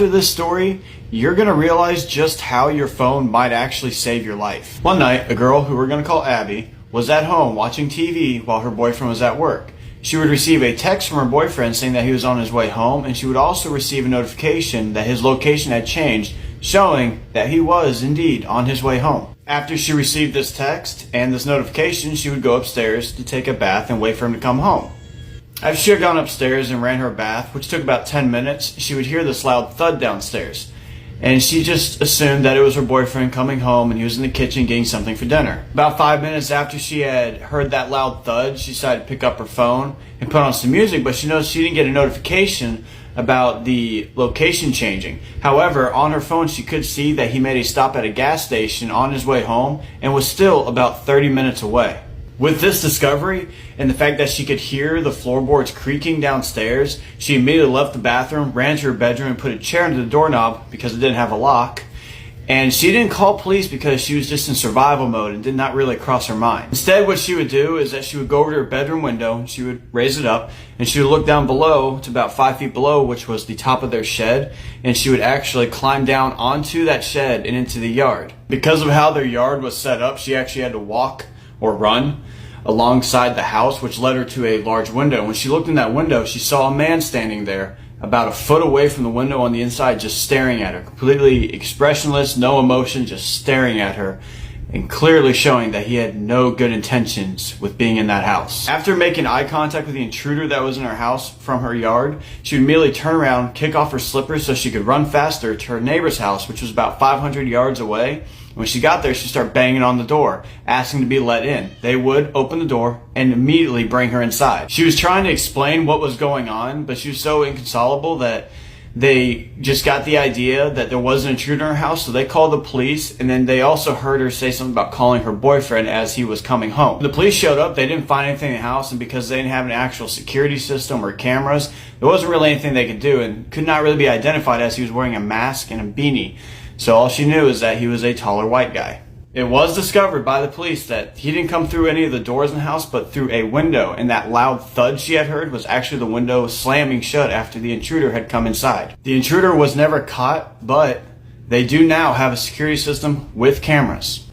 After this story, you're going to realize just how your phone might actually save your life. One night, a girl who we're going to call Abby was at home watching TV while her boyfriend was at work. She would receive a text from her boyfriend saying that he was on his way home, and she would also receive a notification that his location had changed, showing that he was indeed on his way home. After she received this text and this notification, she would go upstairs to take a bath and wait for him to come home. After she had gone upstairs and ran her bath, which took about 10 minutes, she would hear this loud thud downstairs. And she just assumed that it was her boyfriend coming home and he was in the kitchen getting something for dinner. About 5 minutes after she had heard that loud thud, she decided to pick up her phone and put on some music, but she noticed she didn't get a notification about the location changing. However, on her phone she could see that he made a stop at a gas station on his way home and was still about 30 minutes away. With this discovery and the fact that she could hear the floorboards creaking downstairs, she immediately left the bathroom, ran to her bedroom, and put a chair under the doorknob because it didn't have a lock. And she didn't call police because she was just in survival mode and did not really cross her mind. Instead, what she would do is that she would go over to her bedroom window, she would raise it up, and she would look down below to about 5 feet below, which was the top of their shed, and she would actually climb down onto that shed and into the yard. Because of how their yard was set up, she actually had to walk or run alongside the house, which led her to a large window. When she looked in that window, she saw a man standing there about a foot away from the window on the inside, just staring at her, completely expressionless, no emotion, just staring at her, and clearly showing that he had no good intentions with being in that house. After making eye contact with the intruder that was in her house from her yard, she would immediately turn around, kick off her slippers so she could run faster to her neighbor's house, which was about 500 yards away. When she got there, she started banging on the door, asking to be let in. They would open the door and immediately bring her inside. She was trying to explain what was going on, but she was so inconsolable that they just got the idea that there was an intruder in her house, so they called the police, and then they also heard her say something about calling her boyfriend as he was coming home. When the police showed up, they didn't find anything in the house, and because they didn't have an actual security system or cameras, there wasn't really anything they could do, and could not really be identified as he was wearing a mask and a beanie. So all she knew is that he was a taller white guy. It was discovered by the police that he didn't come through any of the doors in the house, but through a window, and that loud thud she had heard was actually the window slamming shut after the intruder had come inside. The intruder was never caught, but they do now have a security system with cameras.